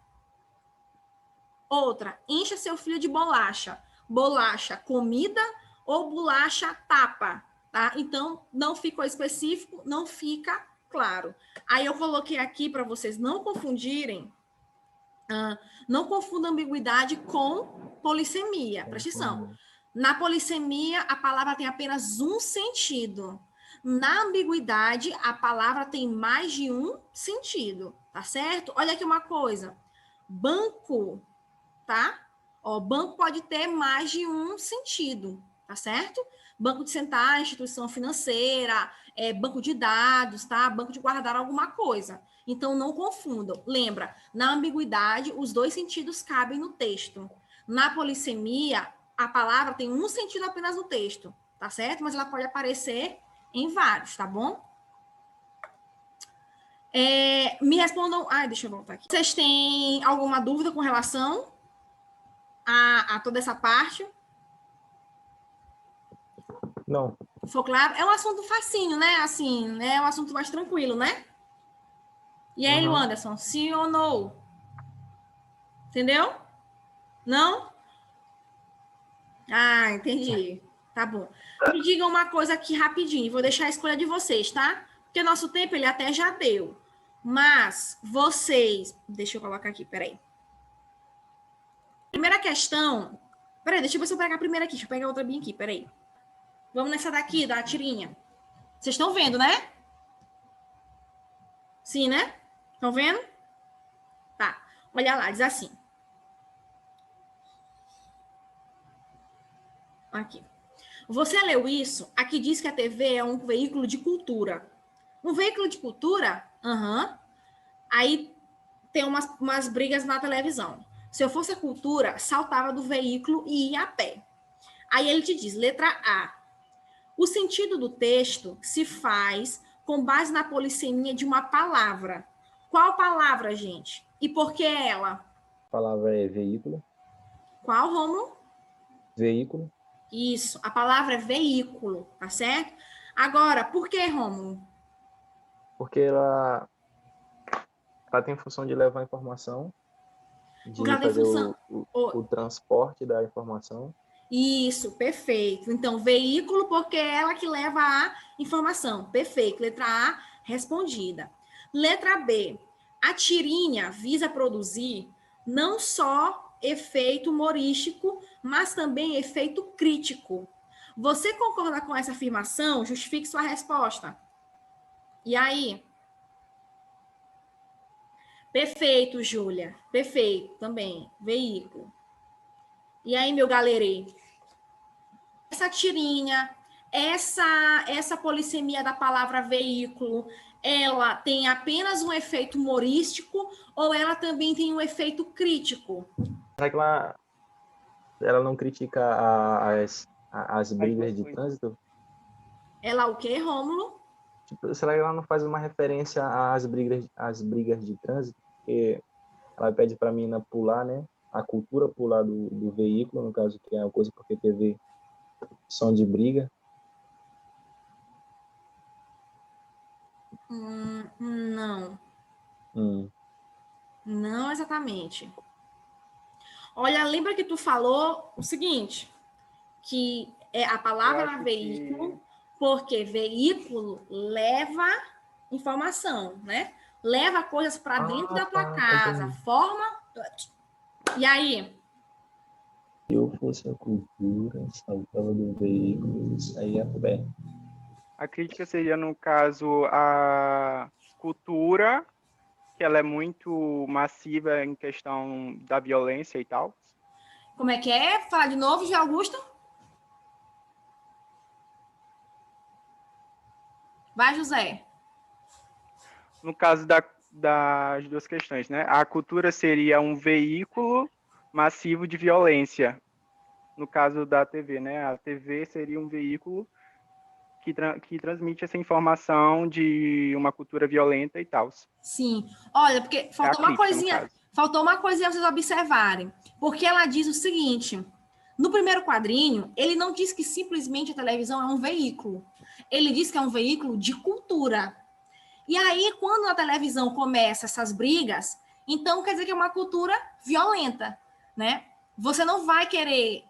Outra, encha seu filho de bolacha. Bolacha, comida ou bolacha, tapa, tá? Então, não ficou específico, não fica claro. Aí eu coloquei aqui para vocês não confundirem, não confunda ambiguidade com polissemia. Presta atenção. Na polissemia, a palavra tem apenas um sentido. Na ambiguidade, a palavra tem mais de um sentido, tá certo? Olha aqui uma coisa. Banco, tá? Ó, banco pode ter mais de um sentido, tá certo? Banco de sentar, instituição financeira, banco de dados, tá? Banco de guardar alguma coisa. Então, não confundam. Lembra, na ambiguidade, os dois sentidos cabem no texto. Na polissemia, a palavra tem um sentido apenas no texto, tá certo? Mas ela pode aparecer em vários, tá bom? Me respondam... deixa eu voltar aqui. Vocês têm alguma dúvida com relação a toda essa parte? Não. Ficou claro? É um assunto facinho, né? Assim, é um assunto mais tranquilo, né? E aí, Anderson, sim ou não? Entendeu? Não? Entendi. Tá bom. Me digam uma coisa aqui rapidinho, vou deixar a escolha de vocês, tá? Porque nosso tempo ele até já deu. Mas vocês... Deixa eu colocar aqui, peraí. Primeira questão... Peraí, deixa eu ver se eu pegar a primeira aqui. Deixa eu pegar outra bem aqui, peraí. Vamos nessa daqui, da tirinha. Vocês estão vendo, né? Sim, né? Estão vendo? Tá. Olha lá, diz assim. Aqui. Você leu isso? Aqui diz que a TV é um veículo de cultura. Um veículo de cultura? Aí tem umas brigas na televisão. Se eu fosse a cultura, saltava do veículo e ia a pé. Aí ele te diz, letra A. O sentido do texto se faz com base na polissemia de uma palavra. Qual palavra, gente? E por que ela? A palavra é veículo. Qual, Rômulo? Veículo. Isso, a palavra é veículo, tá certo? Agora, por que, Rômulo? Porque ela tem função de levar informação, de Porque ela tem fazer função... o transporte da informação. Isso, perfeito. Então, veículo, porque é ela que leva a informação. Perfeito. Letra A, respondida. Letra B, a tirinha visa produzir não só efeito humorístico, mas também efeito crítico. Você concorda com essa afirmação? Justifique sua resposta. E aí? Perfeito, Júlia. Perfeito, também. Veículo. E aí, meu galerê? Essa tirinha, essa polissemia da palavra veículo, ela tem apenas um efeito humorístico ou ela também tem um efeito crítico? Será que ela não critica as brigas de trânsito? Ela o quê, Rômulo? Tipo, será que ela não faz uma referência às brigas de trânsito? Porque ela pede para a menina pular, né? A cultura pular do veículo, no caso, que é uma coisa porque teve som de briga. Não, Hum. não exatamente. Olha, lembra que tu falou o seguinte, que é a Eu palavra acho veículo, que porque veículo leva informação, né? Leva coisas para dentro da tua Tá casa, entendendo. forma. E aí? Se eu fosse a cultura, saltava do veículo, saía a pé. a crítica seria, no caso, a cultura, que ela é muito massiva em questão da violência e tal. Como é que é? Fala de novo, Gê Augusto. Vai, José. No caso das duas questões, né? A cultura seria um veículo massivo de violência. No caso da TV, né? A TV seria um veículo que transmite essa informação de uma cultura violenta e tal. Sim. Olha, porque É a faltou uma crítica, no coisinha, caso. faltou uma coisinha pra vocês observarem. Porque ela diz o seguinte: no primeiro quadrinho, ele não diz que simplesmente a televisão é um veículo. Ele diz que é um veículo de cultura. E aí, quando a televisão começa essas brigas, então quer dizer que é uma cultura violenta, né? Você não vai querer,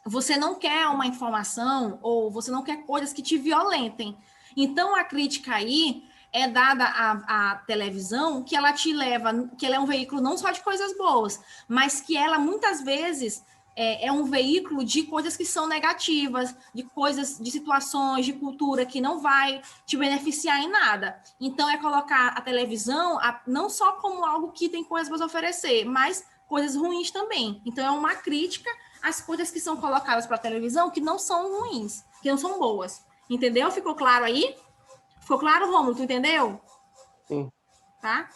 você não quer uma informação ou você não quer coisas que te violentem. Então, a crítica aí é dada à televisão que ela te leva, que ela é um veículo não só de coisas boas, mas que ela muitas vezes é um veículo de coisas que são negativas, de coisas, de situações, de cultura que não vai te beneficiar em nada. Então, é colocar a televisão não só como algo que tem coisas para oferecer, mas coisas ruins também. Então, é uma crítica às coisas que são colocadas para a televisão que não são ruins, que não são boas. Entendeu? Ficou claro aí? Ficou claro, Rômulo? Tu entendeu? Sim. Tá?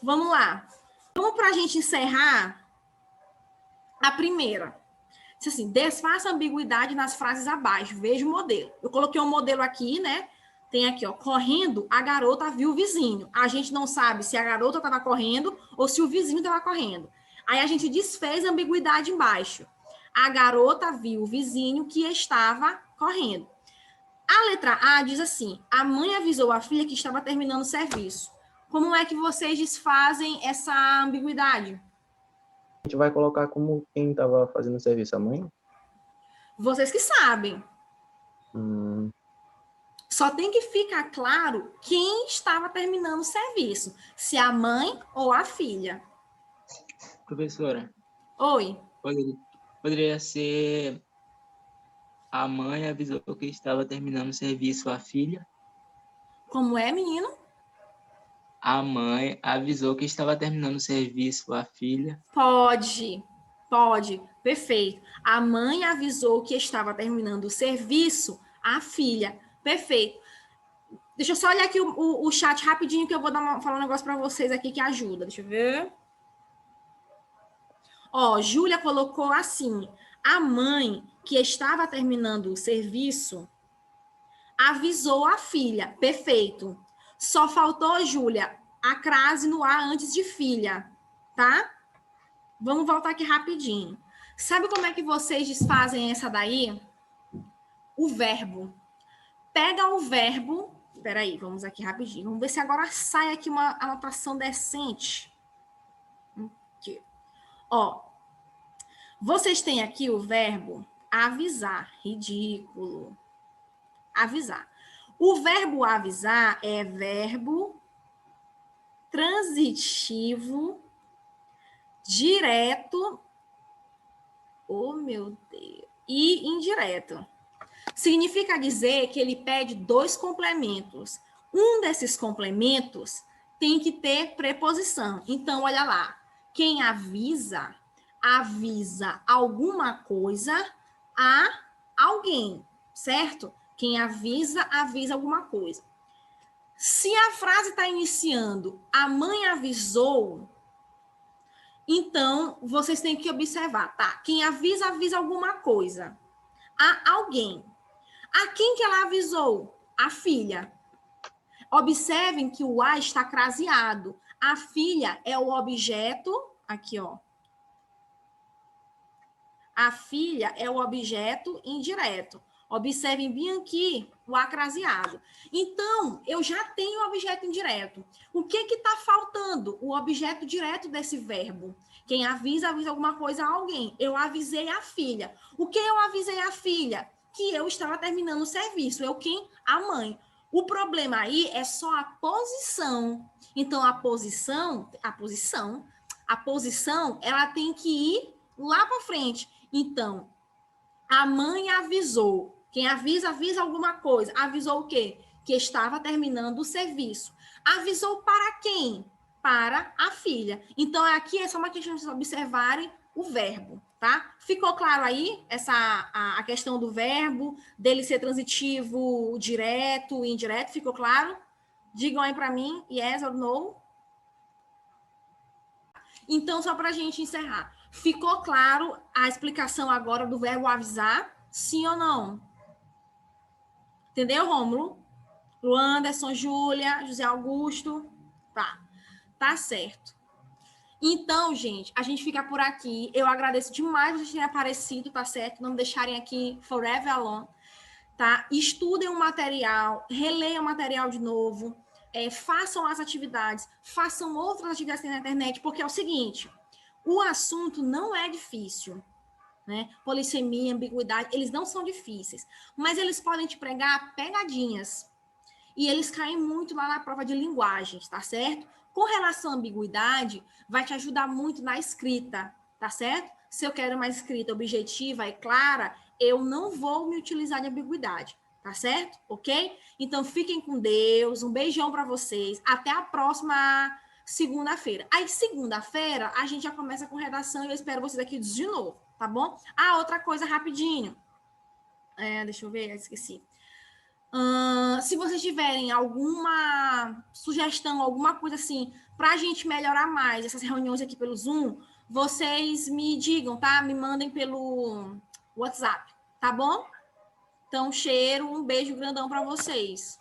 Vamos lá. Vamos para a gente encerrar a primeira. Diz assim, desfaça a ambiguidade nas frases abaixo. Veja o modelo. Eu coloquei um modelo aqui, né? Tem aqui, ó, correndo, a garota viu o vizinho. A gente não sabe se a garota estava correndo ou se o vizinho estava correndo. Aí a gente desfez a ambiguidade embaixo. A garota viu o vizinho que estava correndo. A letra A diz assim: a mãe avisou a filha que estava terminando o serviço. Como é que vocês desfazem essa ambiguidade? A gente vai colocar como quem estava fazendo o serviço, a mãe? Vocês que sabem. Hum, Só tem que ficar claro quem estava terminando o serviço, se a mãe ou a filha. Professora, Oi. poderia ser a mãe avisou que estava terminando o serviço à filha. Como é, menino? A mãe avisou que estava terminando o serviço à filha. Pode. Perfeito. A mãe avisou que estava terminando o serviço à filha. Perfeito. Deixa eu só olhar aqui o chat rapidinho que eu vou falar um negócio para vocês aqui que ajuda. Deixa eu ver. Ó, Júlia colocou assim: a mãe que estava terminando o serviço avisou a filha. Perfeito. Só faltou, Júlia, a crase no ar antes de filha, tá? Vamos voltar aqui rapidinho. Sabe como é que vocês desfazem essa daí? O verbo. Pega o verbo. Peraí, vamos aqui rapidinho. Vamos ver se agora sai aqui uma anotação decente. Aqui. Ó, Vocês têm aqui o verbo avisar. Ridículo. Avisar. O verbo avisar é verbo transitivo direto, oh meu Deus, e indireto. Significa dizer que ele pede 2 complementos. Um desses complementos tem que ter preposição. Então, olha lá. Quem avisa, avisa alguma coisa a alguém, certo? Quem avisa, avisa alguma coisa. Se a frase está iniciando, a mãe avisou, então vocês têm que observar, tá? Quem avisa, avisa alguma coisa a alguém. A quem que ela avisou? A filha. Observem que o A está craseado. A filha é o objeto, aqui, ó. A filha é o objeto indireto. Observem bem aqui o A craseado. Então, eu já tenho o objeto indireto. O que está faltando? O objeto direto desse verbo. Quem avisa, avisa alguma coisa a alguém. Eu avisei a filha. O que eu avisei a filha? Que eu estava terminando o serviço. Eu quem? A mãe. O problema aí é só a posição. Então, a posição, ela tem que ir lá para frente. Então, a mãe avisou. Quem avisa, avisa alguma coisa. Avisou o quê? Que estava terminando o serviço. Avisou para quem? Para a filha. Então, aqui é só uma questão de vocês observarem o verbo, tá? Ficou claro aí a questão do verbo, dele ser transitivo, direto, indireto? Ficou claro? Digam aí para mim, yes or no? Então, só para a gente encerrar. Ficou claro a explicação agora do verbo avisar? Sim ou não? Entendeu, Rômulo? Luan, Anderson, Júlia, José Augusto? Tá certo. Então, gente, a gente fica por aqui. Eu agradeço demais vocês terem aparecido, tá certo? Não me deixarem aqui forever alone, tá? Estudem o material, releiam o material de novo, façam as atividades, façam outras atividades na internet, porque é o seguinte, o assunto não é difícil, né? Polissemia, ambiguidade, eles não são difíceis, mas eles podem te pregar pegadinhas. E eles caem muito lá na prova de linguagens, tá certo? Com relação à ambiguidade, vai te ajudar muito na escrita, tá certo? Se eu quero uma escrita objetiva e clara, eu não vou me utilizar de ambiguidade, tá certo? Ok? Então, fiquem com Deus, um beijão para vocês, até a próxima segunda-feira. Aí, segunda-feira, a gente já começa com redação e eu espero vocês aqui de novo, tá bom? Ah, outra coisa, rapidinho. Deixa eu ver, esqueci. Se vocês tiverem alguma sugestão, alguma coisa assim, para a gente melhorar mais essas reuniões aqui pelo Zoom, vocês me digam, tá? Me mandem pelo WhatsApp, tá bom? Então, cheiro, um beijo grandão para vocês.